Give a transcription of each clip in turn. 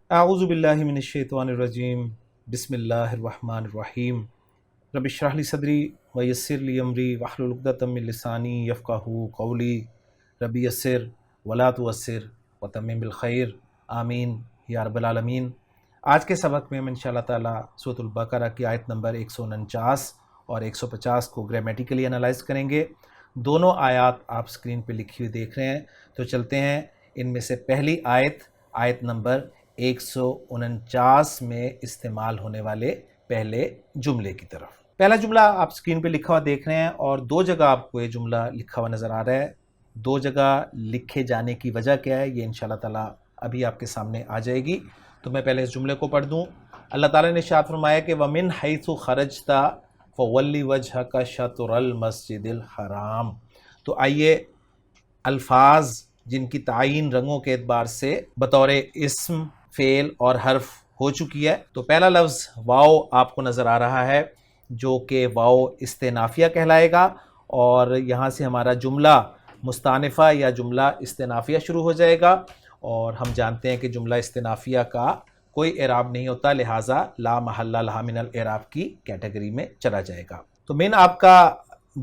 اعوذ باللہ من الشیطان الرجیم بسم اللہ الرحمن الرحیم رب اشرح لی صدری ویسر لی امری واحلل عقدۃ من لسانی یفقہوا قولی رب یسر ولا تعسر وتمم بالخیر آمین یا رب العالمین۔ آج کے سبق میں ہم انشاءاللہ تعالیٰ سورۃ البقرہ کی آیت نمبر 149 اور 150 کو گرامیٹیکلی انالائز کریں گے۔ دونوں آیات آپ سکرین پہ لکھی ہوئی دیکھ رہے ہیں، تو چلتے ہیں ان میں سے پہلی آیت نمبر 149 میں استعمال ہونے والے پہلے جملے کی طرف۔ پہلا جملہ آپ سکرین پہ لکھا ہوا دیکھ رہے ہیں اور دو جگہ آپ کو یہ جملہ لکھا ہوا نظر آ رہا ہے۔ دو جگہ لکھے جانے کی وجہ کیا ہے یہ انشاءاللہ تعالیٰ ابھی آپ کے سامنے آ جائے گی، تو میں پہلے اس جملے کو پڑھ دوں۔ اللہ تعالیٰ نے ارشاد فرمایا کہ وَمِنْ حَيْثُ خَرَجْتَ فَوَلِّ وَجْهَكَ شَطْرَ الْمَسْجِدِ الْحَرَامِ۔ تو آئیے الفاظ جن کی تعین رنگوں کے اعتبار سے بطور اسم، فعل اور حرف ہو چکی ہے، تو پہلا لفظ واو آپ کو نظر آ رہا ہے جو کہ واو استئنافیہ کہلائے گا، اور یہاں سے ہمارا جملہ مستانفہ یا جملہ استئنافیہ شروع ہو جائے گا، اور ہم جانتے ہیں کہ جملہ استئنافیہ کا کوئی اعراب نہیں ہوتا، لہٰذا لا محل لہا من الاعراب کی کیٹیگری میں چلا جائے گا۔ تو من آپ کا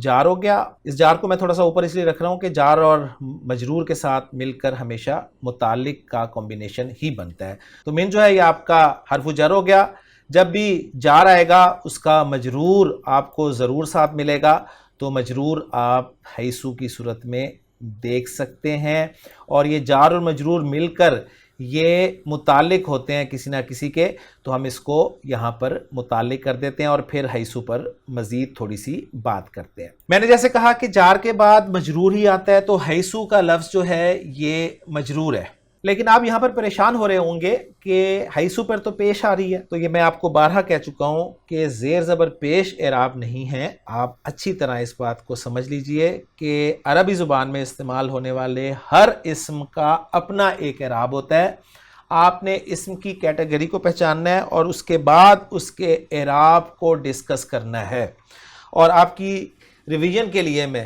جار ہو گیا۔ اس جار کو میں تھوڑا سا اوپر اس لیے رکھ رہا ہوں کہ جار اور مجرور کے ساتھ مل کر ہمیشہ متعلق کا کمبینیشن ہی بنتا ہے۔ تو من جو ہے یہ آپ کا حرف جر ہو گیا۔ جب بھی جار آئے گا اس کا مجرور آپ کو ضرور ساتھ ملے گا، تو مجرور آپ حیثو کی صورت میں دیکھ سکتے ہیں، اور یہ جار اور مجرور مل کر یہ متعلق ہوتے ہیں کسی نہ کسی کے، تو ہم اس کو یہاں پر متعلق کر دیتے ہیں اور پھر حیثو پر مزید تھوڑی سی بات کرتے ہیں۔ میں نے جیسے کہا کہ جار کے بعد مجرور ہی آتا ہے، تو حیثو کا لفظ جو ہے یہ مجرور ہے، لیکن آپ یہاں پر پریشان ہو رہے ہوں گے کہ حیثو پر تو پیش آ رہی ہے۔ تو یہ میں آپ کو بارہا کہہ چکا ہوں کہ زیر زبر پیش اعراب نہیں ہے۔ آپ اچھی طرح اس بات کو سمجھ لیجئے کہ عربی زبان میں استعمال ہونے والے ہر اسم کا اپنا ایک اعراب ہوتا ہے۔ آپ نے اسم کی کیٹیگری کو پہچاننا ہے اور اس کے بعد اس کے اعراب کو ڈسکس کرنا ہے۔ اور آپ کی ریویژن کے لیے میں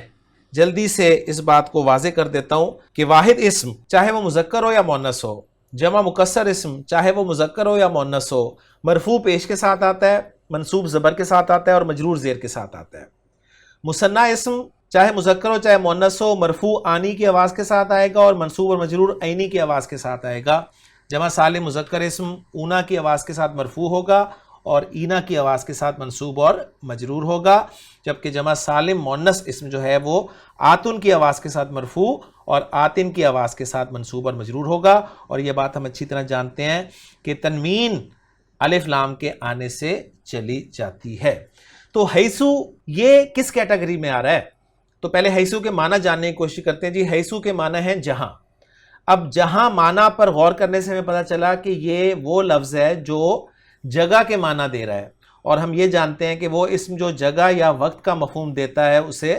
جلدی سے اس بات کو واضح کر دیتا ہوں کہ واحد اسم چاہے وہ مذکر ہو یا مؤنث ہو، جمع مکسر اسم چاہے وہ مذکر ہو یا مؤنث ہو، مرفوع پیش کے ساتھ آتا ہے، منصوب زبر کے ساتھ آتا ہے اور مجرور زیر کے ساتھ آتا ہے۔ مثنیٰ اسم چاہے مذکر ہو چاہے مؤنث ہو، مرفوع آنی کی آواز کے ساتھ آئے گا اور منصوب اور مجرور عینی کی آواز کے ساتھ آئے گا۔ جمع سالم مذکر اسم اونا کی آواز کے ساتھ مرفوع ہوگا اور اینا کی آواز کے ساتھ منصوب اور مجرور ہوگا، جبکہ جمع سالم مؤنث اسم جو ہے وہ آتن کی آواز کے ساتھ مرفوع اور آتن کی آواز کے ساتھ منصوب اور مجرور ہوگا۔ اور یہ بات ہم اچھی طرح جانتے ہیں کہ تنوین الف لام کے آنے سے چلی جاتی ہے۔ تو حیثو یہ کس کیٹیگری میں آ رہا ہے؟ تو پہلے حیثو کے معنی جاننے کی کوشش کرتے ہیں۔ جی حیثو کے معنی ہیں جہاں۔ اب جہاں معنی پر غور کرنے سے ہمیں پتہ چلا کہ یہ وہ لفظ ہے جو جگہ کے معنی دے رہا ہے، اور ہم یہ جانتے ہیں کہ وہ اسم جو جگہ یا وقت کا مفہوم دیتا ہے اسے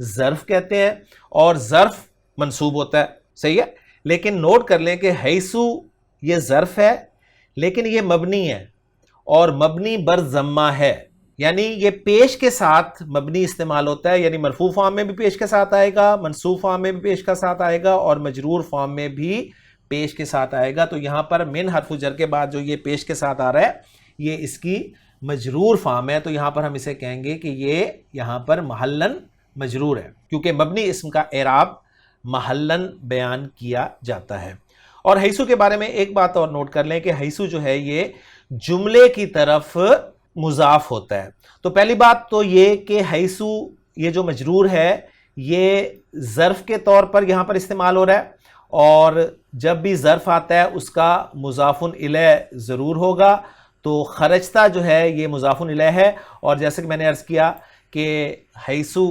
ظرف کہتے ہیں، اور ظرف منصوب ہوتا ہے، صحیح ہے۔ لیکن نوٹ کر لیں کہ حیثو یہ ظرف ہے لیکن یہ مبنی ہے، اور مبنی بر ضمہ ہے، یعنی یہ پیش کے ساتھ مبنی استعمال ہوتا ہے، یعنی مرفوع فارم میں بھی پیش کے ساتھ آئے گا، منصوب فارم میں بھی پیش کے ساتھ آئے گا اور مجرور فارم میں بھی پیش کے ساتھ آئے گا۔ تو یہاں پر من حرف جر کے بعد جو یہ پیش کے ساتھ آ رہا ہے یہ اس کی مجرور فارم ہے، تو یہاں پر ہم اسے کہیں گے کہ یہ یہاں پر محلن مجرور ہے، کیونکہ مبنی اسم کا اعراب محلن بیان کیا جاتا ہے۔ اور حیثو کے بارے میں ایک بات اور نوٹ کر لیں کہ حیثو جو ہے یہ جملے کی طرف مضاف ہوتا ہے۔ تو پہلی بات تو یہ کہ حیثو یہ جو مجرور ہے یہ ظرف کے طور پر یہاں پر استعمال ہو رہا ہے، اور جب بھی ظرف آتا ہے اس کا مضاف الیہ ضرور ہوگا۔ تو خرجتا جو ہے یہ مضاف الیہ ہے، اور جیسے کہ میں نے عرض کیا کہ حیثو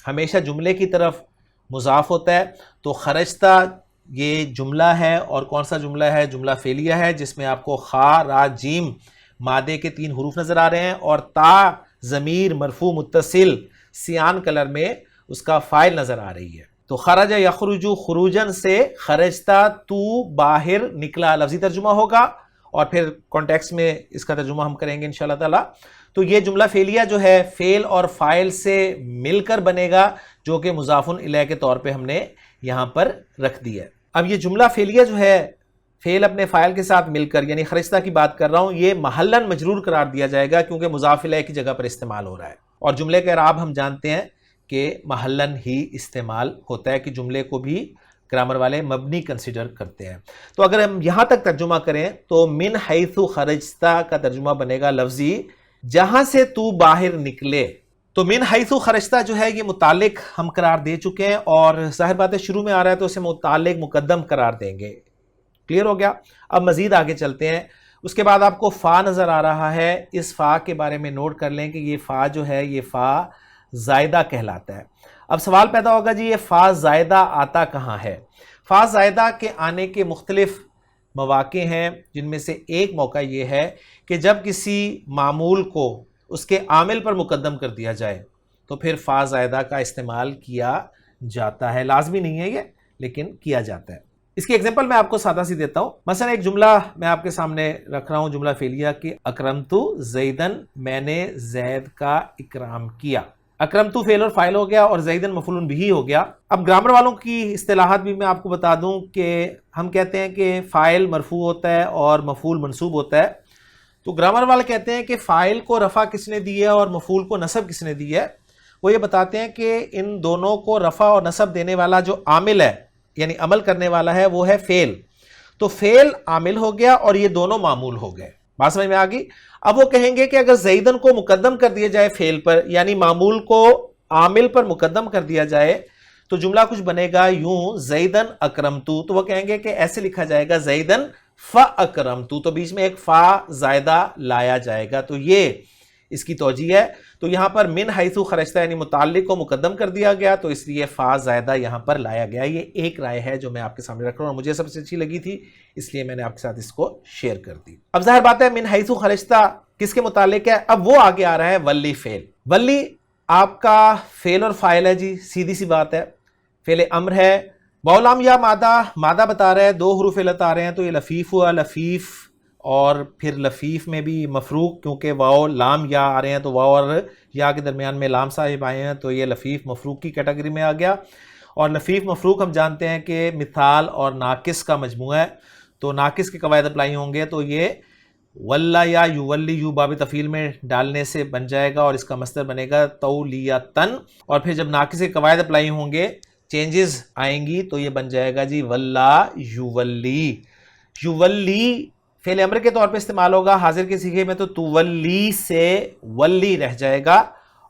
ہمیشہ جملے کی طرف مضاف ہوتا ہے، تو خرجتا یہ جملہ ہے، اور کون سا جملہ ہے؟ جملہ فعلیہ ہے، جس میں آپ کو خا را جیم مادے کے 3 حروف نظر آ رہے ہیں، اور تا ضمیر مرفوع متصل سیان کلر میں اس کا فاعل نظر آ رہی ہے۔ تو خرج یخرج خروجن سے خرجتا تو باہر نکلا لفظی ترجمہ ہوگا، اور پھر کانٹیکس میں اس کا ترجمہ ہم کریں گے انشاءاللہ تعالی۔ تو یہ جملہ فعلیہ جو ہے فعل اور فاعل سے مل کر بنے گا، جو کہ مضاف الیہ کے طور پہ ہم نے یہاں پر رکھ دی ہے۔ اب یہ جملہ فعلیہ جو ہے فعل اپنے فاعل کے ساتھ مل کر، یعنی خرجتا کی بات کر رہا ہوں، یہ محلاً مجرور قرار دیا جائے گا کیونکہ مضاف الیہ کی جگہ پر استعمال ہو رہا ہے، اور جملے کا اعراب ہم جانتے ہیں کہ محلاً ہی استعمال ہوتا ہے، کہ جملے کو بھی گرامر والے مبنی کنسیڈر کرتے ہیں۔ تو اگر ہم یہاں تک ترجمہ کریں تو من حیث خرجتا کا ترجمہ بنے گا لفظی جہاں سے تو باہر نکلے۔ تو من حیث خرجتا جو ہے یہ متعلق ہم قرار دے چکے ہیں، اور ظاہر بات ہے شروع میں آ رہا ہے تو اسے متعلق مقدم قرار دیں گے۔ کلیئر ہو گیا؟ اب مزید آگے چلتے ہیں۔ اس کے بعد آپ کو فا نظر آ رہا ہے، اس فا کے بارے میں نوٹ کر لیں کہ یہ فا جو ہے یہ فا زائدہ کہلاتا ہے۔ اب سوال پیدا ہوگا جی یہ فا زائدہ آتا کہاں ہے؟ فا زائدہ کے آنے کے مختلف مواقع ہیں، جن میں سے ایک موقع یہ ہے کہ جب کسی معمول کو اس کے عامل پر مقدم کر دیا جائے تو پھر فا زائدہ کا استعمال کیا جاتا ہے۔ لازمی نہیں ہے یہ، لیکن کیا جاتا ہے۔ اس کی ایگزامپل میں آپ کو سادہ سی دیتا ہوں۔ مثلا ایک جملہ میں آپ کے سامنے رکھ رہا ہوں، جملہ فعلیہ کہ اکرمتو زیدن، میں نے زید کا اکرام کیا۔ اکرمتو فعل اور فاعل ہو گیا اور زیدن مفعول بہ ہو گیا۔ اب گرامر والوں کی اصطلاحات بھی میں آپ کو بتا دوں کہ ہم کہتے ہیں کہ فاعل مرفوع ہوتا ہے اور مفعول منصوب ہوتا ہے۔ تو گرامر والے کہتے ہیں کہ فاعل کو رفع کس نے دی ہے اور مفعول کو نصب کس نے دی ہے۔ وہ یہ بتاتے ہیں کہ ان دونوں کو رفع اور نصب دینے والا جو عامل ہے، یعنی عمل کرنے والا ہے، وہ ہے فعل۔ تو فعل عامل ہو گیا اور یہ دونوں معمول ہو گئے۔ بات سمجھ میں آ گئی؟ اب وہ کہیں گے کہ اگر زیدن کو مقدم کر دیا جائے فعل پر، یعنی معمول کو عامل پر مقدم کر دیا جائے تو جملہ کچھ بنے گا یوں، زیدن اکرمتو۔ تو وہ کہیں گے کہ ایسے لکھا جائے گا زیدن فاکرمتو، تو بیچ میں ایک فا زائدہ لایا جائے گا۔ تو یہ اس کی توجیہ ہے۔ تو یہاں پر من حیث خرجتا یعنی متعلق کو مقدم کر دیا گیا، تو اس لیے فا زائدہ یہاں پر لایا گیا۔ یہ ایک رائے ہے جو میں آپ کے سامنے رکھ رہا ہوں اور مجھے سب سے اچھی لگی تھی، اس لیے میں نے آپ کے ساتھ اس کو شیئر کر دی۔ اب ظاہر بات ہے من حیث خرجتا کس کے متعلق ہے؟ اب وہ آگے آ رہا ہے ولی فعل۔ ولی آپ کا فعل اور فاعل ہے جی، سیدھی سی بات ہے، فعل امر ہے۔ واو لام یا مادہ، مادہ بتا رہا ہے، دو حروف علت آ رہے ہیں تو یہ لفیف ہوا، لفیف، اور پھر لفیف میں بھی مفروق، کیونکہ واو لام یا آ رہے ہیں تو واو اور یا کے درمیان میں لام صاحب آئے ہیں تو یہ لفیف مفروق کی کیٹیگری میں آ گیا۔ اور لفیف مفروق ہم جانتے ہیں کہ مثال اور ناقص کا مجموعہ ہے، تو ناقص کے قواعد اپلائی ہوں گے تو یہ ولا یا یولی، یو باب تفعیل میں ڈالنے سے بن جائے گا اور اس کا مصدر بنے گا تولیتن، اور پھر جب ناقص کے قواعد اپلائی ہوں گے، چینجز آئیں گی تو یہ بن جائے گا جی ولا یولی۔ یولی فعل امر کے طور پہ استعمال ہوگا حاضر کے صیغے میں، تو تولی سے ولی رہ جائے گا،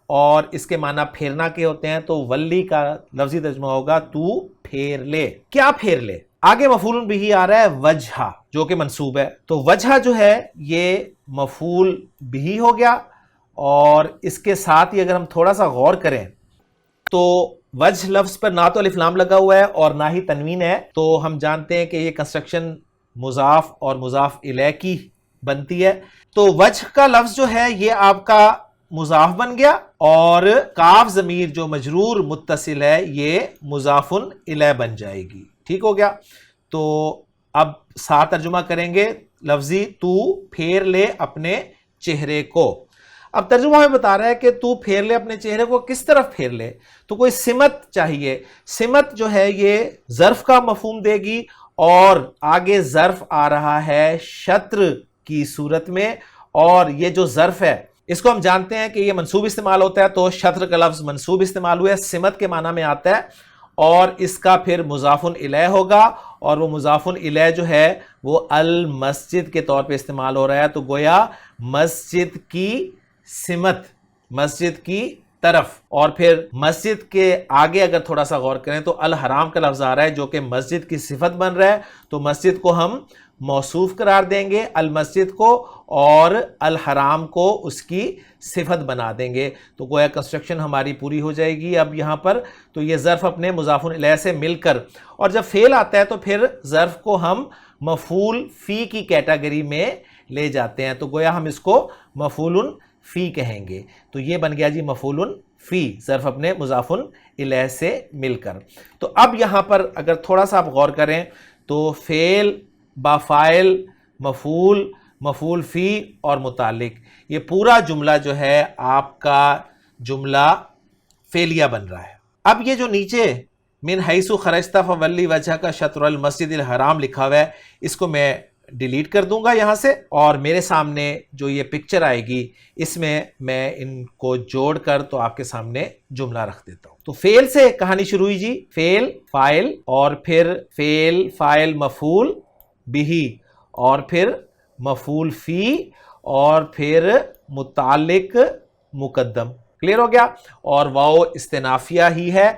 اور اس کے معنی پھیرنا کے ہوتے ہیں، تو ولی کا لفظی ترجمہ ہوگا تو پھیر لے۔ کیا پھیر لے؟ آگے مفعول بھی آ رہا ہے وجہ، جو کہ منصوب ہے، تو وجہ جو ہے یہ مفعول بھی ہو گیا، اور اس کے ساتھ ہی اگر ہم تھوڑا سا غور کریں تو وجہ لفظ پر نہ تو الف لام لگا ہوا ہے اور نہ ہی تنوین ہے، تو ہم جانتے ہیں کہ یہ کنسٹرکشن مضاف اور مضاف الیہ کی بنتی ہے۔ تو وجہ کا لفظ جو ہے یہ آپ کا مضاف بن گیا، اور کاف ضمیر جو مجرور متصل ہے یہ مضاف الیہ بن جائے گی۔ ٹھیک ہو گیا؟ تو اب ساتھ ترجمہ کریں گے لفظی، تو پھیر لے اپنے چہرے کو۔ اب ترجمہ ہمیں بتا رہا ہے کہ تو پھیر لے اپنے چہرے کو، کس طرف پھیر لے؟ تو کوئی سمت چاہیے۔ سمت جو ہے یہ ظرف کا مفہوم دے گی، اور آگے ظرف آ رہا ہے شطر کی صورت میں، اور یہ جو ظرف ہے اس کو ہم جانتے ہیں کہ یہ منصوب استعمال ہوتا ہے، تو شطر کا لفظ منصوب استعمال ہوا ہے، سمت کے معنی میں آتا ہے، اور اس کا پھر مضاف الیہ ہوگا، اور وہ مضاف الیہ جو ہے وہ المسجد کے طور پہ استعمال ہو رہا ہے، تو گویا مسجد کی سمت، مسجد کی طرف۔ اور پھر مسجد کے آگے اگر تھوڑا سا غور کریں تو الحرام کا لفظ آ رہا ہے جو کہ مسجد کی صفت بن رہا ہے، تو مسجد کو ہم موصوف قرار دیں گے المسجد کو، اور الحرام کو اس کی صفت بنا دیں گے، تو گویا کنسٹرکشن ہماری پوری ہو جائے گی اب یہاں پر۔ تو یہ ظرف اپنے مضاف الیہ سے مل کر، اور جب فعل آتا ہے تو پھر ظرف کو ہم مفعول فی کی کیٹیگری میں لے جاتے ہیں، تو گویا ہم اس کو مفعول فی کہیں گے۔ تو یہ بن گیا جی مفعول فی، ظرف اپنے مضاف الیہ سے مل کر۔ تو اب یہاں پر اگر تھوڑا سا آپ غور کریں تو فعل با فاعل، مفعول، مفعول فی اور متعلق، یہ پورا جملہ جو ہے آپ کا جملہ فعلیہ بن رہا ہے۔ اب یہ جو نیچے من حیث خرجت فولی وجہک شطر المسجد الحرام لکھا ہوا ہے، اس کو میں ڈیلیٹ کر دوں گا یہاں سے، اور میرے سامنے جو یہ پکچر آئے گی اس میں میں ان کو جوڑ کر تو آپ کے سامنے جملہ رکھ دیتا ہوں۔ تو فعل سے کہانی شروع ہوئی جی، فعل فاعل، اور پھر فعل فاعل مفعول بھی، اور پھر مفعول فی، اور پھر متعلق مقدم۔ کلیئر ہو گیا؟ اور واو استنافیہ ہی ہے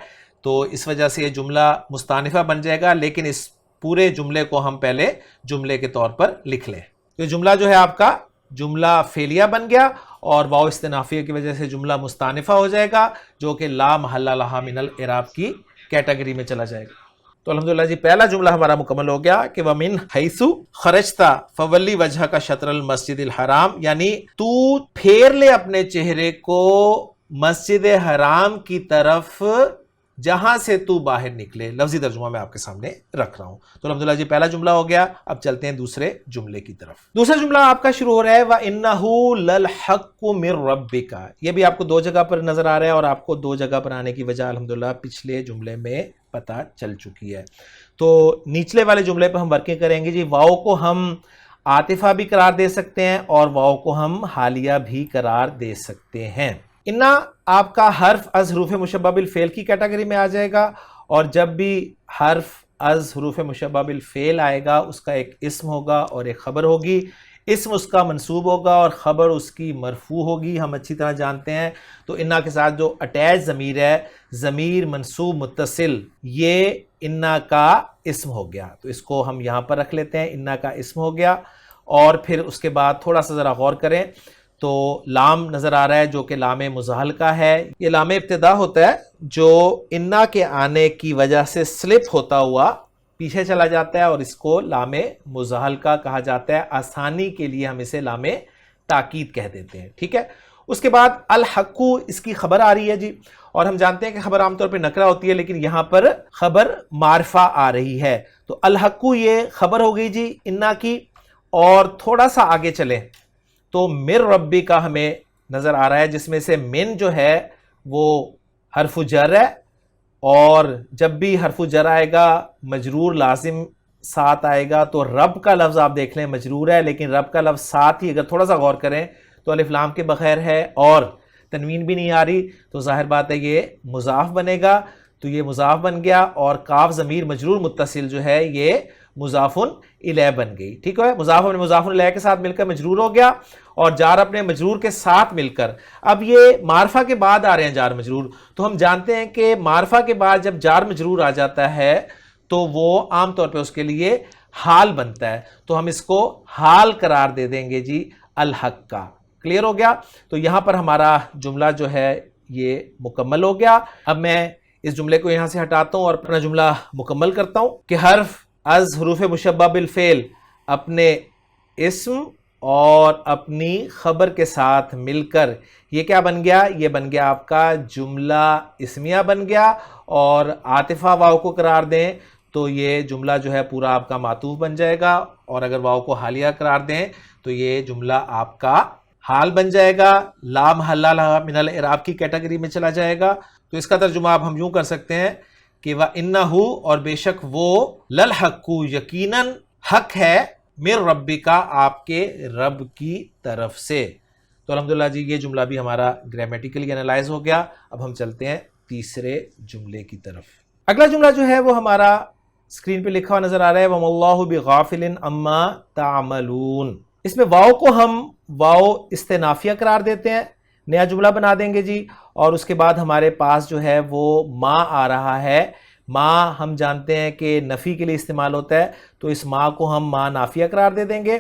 تو اس وجہ سے یہ جملہ مستانفہ بن جائے گا، لیکن اس پورے جملے کو ہم پہلے جملے کے طور پر لکھ لیں۔ تو جملہ جو ہے آپ کا جملہ فعلیہ بن گیا، اور واو استنافیہ کی وجہ سے جملہ مستانفہ ہو جائے گا، جو کہ لا محل لہا من الاعراب کی کیٹیگری میں چلا جائے گا۔ تو الحمدللہ جی پہلا جملہ ہمارا مکمل ہو گیا کہ وَمِنْ حَيْثُ خَرَجْتَ فَوَلِّ وَجْهَكَ شَطْرَ الْمَسْجِدِ الْحَرَامِ، یعنی تو پھیر لے اپنے چہرے کو مسجد حرام کی طرف جہاں سے تو باہر نکلے۔ لفظی ترجمہ میں آپ کے سامنے رکھ رہا ہوں۔ تو الحمدللہ جی پہلا جملہ ہو گیا، اب چلتے ہیں دوسرے جملے کی طرف۔ دوسرا جملہ آپ کا شروع ہو رہا ہے وَإِنَّهُ لَلْحَقُّ مِن رَبِّكَ، یہ بھی آپ کو دو جگہ پر نظر آ رہا ہے، اور آپ کو دو جگہ پر آنے کی وجہ الحمدللہ پچھلے جملے میں پتہ چل چکی ہے۔ تو نچلے والے جملے پہ ہم ورکنگ کریں گے جی۔ واو کو ہم عاطفہ بھی قرار دے سکتے ہیں، اور واو کو ہم حالیہ بھی قرار دے سکتے ہیں۔ انا آپ کا حرف از حروف مشبہ بالفعل کی کیٹیگری میں آ جائے گا، اور جب بھی حرف از حروف مشبہ بالفعل آئے گا اس کا ایک اسم ہوگا اور ایک خبر ہوگی۔ اسم اس کا منصوب ہوگا اور خبر اس کی مرفوع ہوگی، ہم اچھی طرح جانتے ہیں۔ تو انا کے ساتھ جو اٹیچ ضمیر ہے، ضمیر منصوب متصل، یہ انا کا اسم ہو گیا، تو اس کو ہم یہاں پر رکھ لیتے ہیں، انا کا اسم ہو گیا۔ اور پھر اس کے بعد تھوڑا سا ذرا غور کریں تو لام نظر آ رہا ہے جو کہ لام مزاحل کا ہے۔ یہ لام ابتدا ہوتا ہے جو انا کے آنے کی وجہ سے سلپ ہوتا ہوا پیچھے چلا جاتا ہے، اور اس کو لام مزاحل کا کہا جاتا ہے۔ آسانی کے لیے ہم اسے لام تاکید کہہ دیتے ہیں، ٹھیک ہے۔ اس کے بعد الحق، اس کی خبر آ رہی ہے جی، اور ہم جانتے ہیں کہ خبر عام طور پہ نکرہ ہوتی ہے، لیکن یہاں پر خبر معرفہ آ رہی ہے۔ تو الحق یہ خبر ہو گئی جی انا کی، اور تھوڑا سا آگے چلیں تو مر ربی کا ہمیں نظر آ رہا ہے، جس میں سے من جو ہے وہ حرف جر ہے، اور جب بھی حرف جر آئے گا مجرور لازم ساتھ آئے گا، تو رب کا لفظ آپ دیکھ لیں مجرور ہے، لیکن رب کا لفظ ساتھ ہی اگر تھوڑا سا غور کریں تو الف لام کے بغیر ہے، اور تنوین بھی نہیں آ رہی، تو ظاہر بات ہے یہ مضاف بنے گا، تو یہ مضاف بن گیا، اور کاف ضمیر مجرور متصل جو ہے یہ مضاف الیہ بن گئی، ٹھیک ہے۔ مضاف اپنے مضاف الیہ کے ساتھ مل کر مجرور ہو گیا، اور جار اپنے مجرور کے ساتھ مل کر، اب یہ معرفہ کے بعد آ رہے ہیں جار مجرور، تو ہم جانتے ہیں کہ معرفہ کے بعد جب جار مجرور آ جاتا ہے تو وہ عام طور پہ اس کے لیے حال بنتا ہے، تو ہم اس کو حال قرار دے دیں گے جی الحق کا۔ کلیئر ہو گیا؟ تو یہاں پر ہمارا جملہ جو ہے یہ مکمل ہو گیا۔ اب میں اس جملے کو یہاں سے ہٹاتا ہوں اور اپنا جملہ مکمل کرتا ہوں کہ حرف از حروف مشبہ بالفعل اپنے اسم اور اپنی خبر کے ساتھ مل کر یہ کیا بن گیا؟ یہ بن گیا آپ کا جملہ اسمیہ بن گیا، اور عاطفہ واو کو قرار دیں تو یہ جملہ جو ہے پورا آپ کا معطوف بن جائے گا، اور اگر واو کو حالیہ قرار دیں تو یہ جملہ آپ کا حال بن جائے گا، لا محل لہا من الاعراب کی کیٹیگری میں چلا جائے گا۔ تو اس کا ترجمہ آپ ہم یوں کر سکتے ہیں کہ وَإِنَّهُ، اور بے شک وہ، لَلْحَقُّ یقیناً حق ہے، مِن رَبِّکَ آپ کے رب کی طرف سے۔ تو الحمدللہ جی یہ جملہ بھی ہمارا گرامیٹیکلی انالائز ہو گیا۔ اب ہم چلتے ہیں تیسرے جملے کی طرف۔ اگلا جملہ جو ہے وہ ہمارا اسکرین پہ لکھا ہوا نظر آ رہا ہے وَمَا اللَّهُ بِغَافِلٍ عَمَّا تَعْمَلُونَ۔ اس میں واو کو ہم واو استنافیہ قرار دیتے ہیں، نیا جملہ بنا دیں گے جی، اور اس کے بعد ہمارے پاس جو ہے وہ ما آ رہا ہے۔ ما ہم جانتے ہیں کہ نفی کے لیے استعمال ہوتا ہے، تو اس ما کو ہم ما نافیہ قرار دے دیں گے،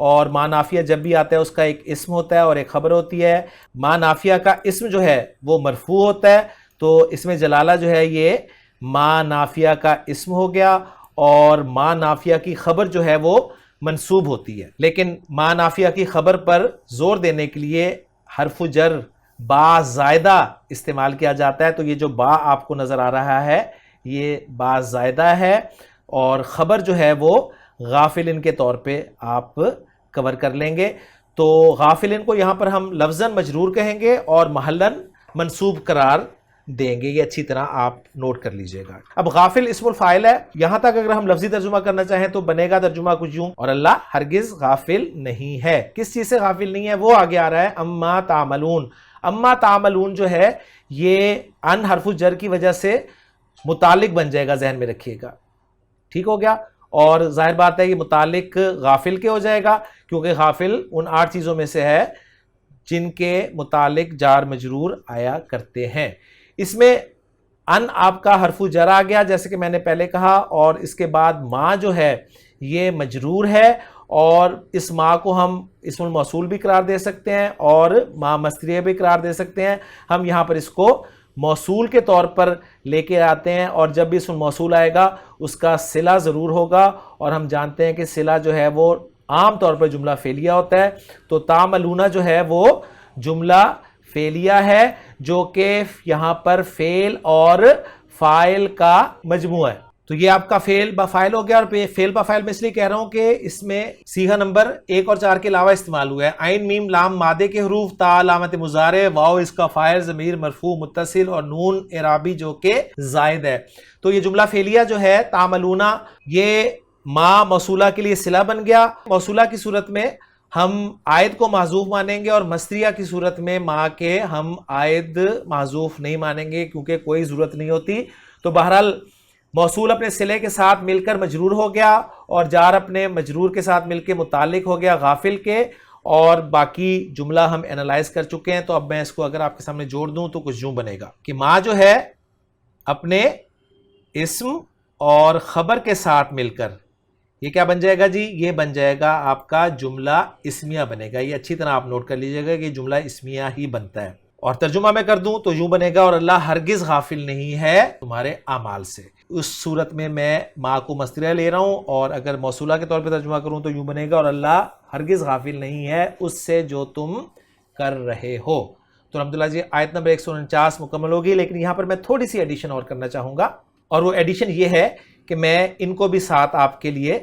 اور ما نافیہ جب بھی آتا ہے اس کا ایک اسم ہوتا ہے اور ایک خبر ہوتی ہے۔ ما نافیہ کا اسم جو ہے وہ مرفوع ہوتا ہے، تو اس میں جلالہ جو ہے یہ ما نافیہ کا اسم ہو گیا، اور ما نافیہ کی خبر جو ہے وہ منصوب ہوتی ہے، لیکن ما نافیہ کی خبر پر زور دینے کے لیے حرف جر با زائدہ استعمال کیا جاتا ہے۔ تو یہ جو با آپ کو نظر آ رہا ہے یہ با زائدہ ہے، اور خبر جو ہے وہ غافلن کے طور پہ آپ کور کر لیں گے۔ تو غافلن کو یہاں پر ہم لفظاً مجرور کہیں گے اور محلاً منصوب قرار دیں گے. یہ اچھی طرح آپ نوٹ کر لیجئے گا. اب غافل اسم الفاعل ہے. یہاں تک اگر ہم لفظی ترجمہ کرنا چاہیں تو بنے گا ترجمہ کچھ یوں، اور اللہ ہرگز غافل نہیں ہے. کس چیز سے غافل نہیں ہے وہ آگے آ رہا ہے، اما تعملون. اما تعملون جو ہے یہ ان حرف جر کی وجہ سے متعلق بن جائے گا، ذہن میں رکھیے گا. ٹھیک ہو گیا؟ اور ظاہر بات ہے یہ متعلق غافل کے ہو جائے گا، کیونکہ غافل ان 8 چیزوں میں سے ہے جن کے متعلق جار مجرور آیا کرتے ہیں. اس میں ان آپ کا حرف جر آ گیا جیسے کہ میں نے پہلے کہا، اور اس کے بعد ما جو ہے یہ مجرور ہے، اور اس ما کو ہم اسم الموصول بھی قرار دے سکتے ہیں اور ما مصدریہ بھی قرار دے سکتے ہیں. ہم یہاں پر اس کو موصول کے طور پر لے کے آتے ہیں، اور جب بھی اسم موصول آئے گا اس کا صلہ ضرور ہوگا، اور ہم جانتے ہیں کہ صلہ جو ہے وہ عام طور پر جملہ فعلیہ ہوتا ہے. تو تعملون جو ہے وہ جملہ فعلیہ ہے جو کہ یہاں پر فعل اور فاعل کا مجموعہ ہے. تو یہ آپ کا فعل با فاعل ہو گیا، اور فعل با فاعل میں اس لیے کہہ رہا ہوں کہ اس میں صیغہ نمبر 1 اور 4 کے علاوہ استعمال ہوا ہے. عین میم لام مادے کے حروف، تا علامت مضارع، واو اس کا فاعل، ضمیر مرفوع متصل، اور نون اعرابی جو کہ زائد ہے. تو یہ جملہ فعلیہ جو ہے تعملون، یہ ما موصولہ کے لیے صلہ بن گیا. موصولہ کی صورت میں ہم عائد کو محذوف مانیں گے، اور مصدریہ کی صورت میں ما کے ہم عائد محذوف نہیں مانیں گے کیونکہ کوئی ضرورت نہیں ہوتی. تو بہرحال موصول اپنے صلے کے ساتھ مل کر مجرور ہو گیا، اور جار اپنے مجرور کے ساتھ مل کے متعلق ہو گیا غافل کے، اور باقی جملہ ہم انالائز کر چکے ہیں. تو اب میں اس کو اگر آپ کے سامنے جوڑ دوں تو کچھ یوں بنے گا کہ ما جو ہے اپنے اسم اور خبر کے ساتھ مل کر یہ کیا بن جائے گا جی؟ یہ بن جائے گا آپ کا جملہ اسمیہ بنے گا. یہ اچھی طرح آپ نوٹ کر لیجئے گا کہ جملہ اسمیہ ہی بنتا ہے. اور ترجمہ میں کر دوں تو یوں بنے گا، اور اللہ ہرگز غافل نہیں ہے تمہارے اعمال سے. اس صورت میں میں ما کو مصدریہ لے رہا ہوں، اور اگر موصولہ کے طور پہ ترجمہ کروں تو یوں بنے گا، اور اللہ ہرگز غافل نہیں ہے اس سے جو تم کر رہے ہو. تو الحمدللہ جی آیت نمبر 149 مکمل ہوگی. لیکن یہاں پر میں تھوڑی سی ایڈیشن اور کرنا چاہوں گا، اور وہ ایڈیشن یہ ہے کہ میں ان کو بھی ساتھ آپ کے لیے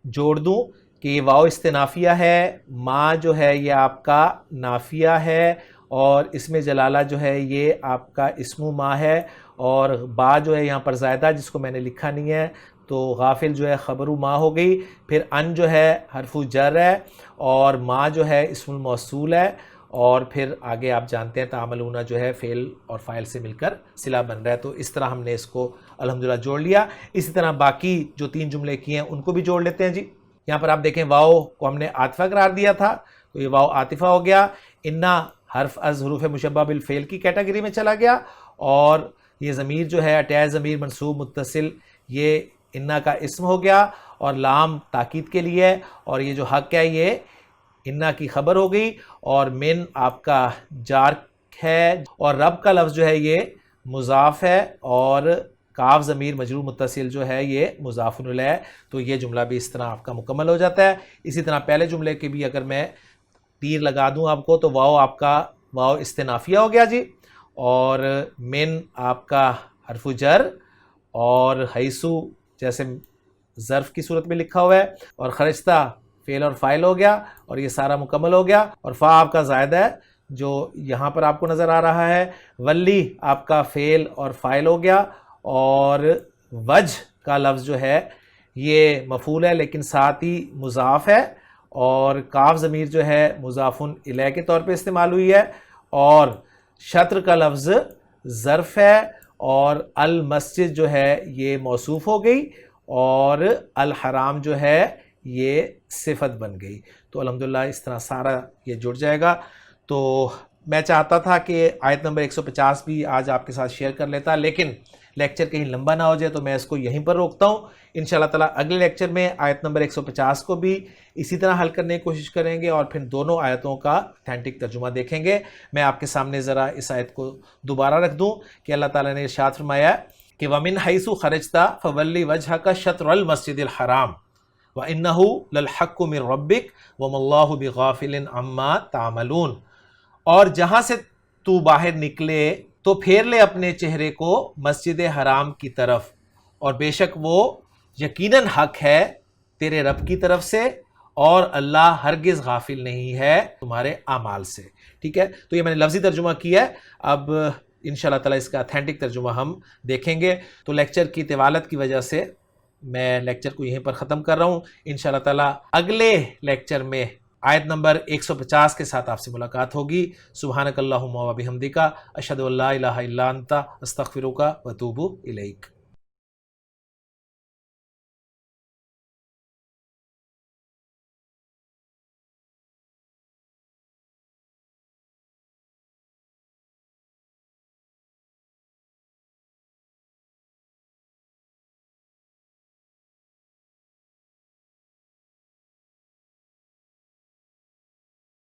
جوڑ دوں کہ یہ واو استنافیہ ہے، ما جو ہے یہ آپ کا نافیہ ہے، اور اسم جلالہ جو ہے یہ آپ کا اسم ما ہے، اور با جو ہے یہاں پر زائدہ جس کو میں نے لکھا نہیں ہے، تو غافل جو ہے خبر ما ہو گئی. پھر ان جو ہے حرف جر ہے، اور ما جو ہے اسم الموصول ہے، اور پھر آگے آپ جانتے ہیں تعملون جو ہے فعل اور فاعل سے مل کر صلہ بن رہا ہے. تو اس طرح ہم نے اس کو الحمدللہ جوڑ لیا. اسی طرح باقی جو 3 جملے کیے ہیں ان کو بھی جوڑ لیتے ہیں جی. یہاں پر آپ دیکھیں واو کو ہم نے عاطفہ قرار دیا تھا، تو یہ واو عاطفہ ہو گیا. انا حرف از حروف مشبہ بالفعل کی کیٹیگری میں چلا گیا، اور یہ ضمیر جو ہے اٹیچ ضمیر منصوب متصل یہ انا کا اسم ہو گیا، اور لام تاکید کے لیے، اور یہ جو حق ہے یہ انا کی خبر ہو گئی، اور من آپ کا جار ہے، اور رب کا لفظ جو ہے یہ مضاف ہے، اور کاف ضمیر مجرور متصل جو ہے یہ مضاف الیہ. تو یہ جملہ بھی اس طرح آپ کا مکمل ہو جاتا ہے. اسی طرح پہلے جملے کے بھی اگر میں تیر لگا دوں آپ کو تو واو آپ کا واو استنافیہ ہو گیا جی، اور من آپ کا حرف جر، اور حیثو جیسے ظرف کی صورت میں لکھا ہوا ہے، اور خرجتہ فعل اور فاعل ہو گیا، اور یہ سارا مکمل ہو گیا. اور فا آپ کا زائدہ ہے جو یہاں پر آپ کو نظر آ رہا ہے. ولی آپ کا فعل اور فاعل ہو گیا، اور وجہ کا لفظ جو ہے یہ مفعول ہے لیکن ساتھ ہی مضاف ہے، اور کاف ضمیر جو ہے مضاف الیہ کے طور پہ استعمال ہوئی ہے، اور شطر کا لفظ ظرف ہے، اور المسجد جو ہے یہ موصوف ہو گئی، اور الحرام جو ہے یہ صفت بن گئی. تو الحمدللہ اس طرح سارا یہ جڑ جائے گا. تو میں چاہتا تھا کہ آیت نمبر 150 بھی آج آپ کے ساتھ شیئر کر لیتا، لیکن لیکچر کہیں لمبا نہ ہو جائے تو میں اس کو یہیں پر روکتا ہوں. انشاءاللہ تعالیٰ اگلے لیکچر میں آیت نمبر 150 کو بھی اسی طرح حل کرنے کی کوشش کریں گے، اور پھر دونوں آیتوں کا اتھینٹک ترجمہ دیکھیں گے. میں آپ کے سامنے ذرا اس آیت کو دوبارہ رکھ دوں کہ اللہ تعالیٰ نے ارشاد فرمایا کہ وَمِنْ حَيْثُ خَرَجْتَ فَوَلِّ وَجْهَكَ شَطْرَ الْمَسْجِدِ الْحَرَامِ وَإِنَّهُ لَلْحَقُّ مِنْ رَبِّكَ وَمَا اللَّهُ بِغَافِلٍ عَمَّا تَعْمَلُونَ. اور جہاں سے تو باہر نکلے تو پھیر لے اپنے چہرے کو مسجد حرام کی طرف، اور بے شک وہ یقیناً حق ہے تیرے رب کی طرف سے، اور اللہ ہرگز غافل نہیں ہے تمہارے اعمال سے. ٹھیک ہے، تو یہ میں نے لفظی ترجمہ کیا ہے. اب انشاءاللہ تعالیٰ اس کا اتھینٹک ترجمہ ہم دیکھیں گے۔ تو لیکچر کی طوالت کی وجہ سے میں لیکچر کو یہیں پر ختم کر رہا ہوں۔ انشاءاللہ تعالیٰ اگلے لیکچر میں آیت نمبر 150 کے ساتھ آپ سے ملاقات ہوگی۔ سبحانک اللہم و بحمدک، اشہد ان لا الہ الا انت، استغفرک و اتوب الیک۔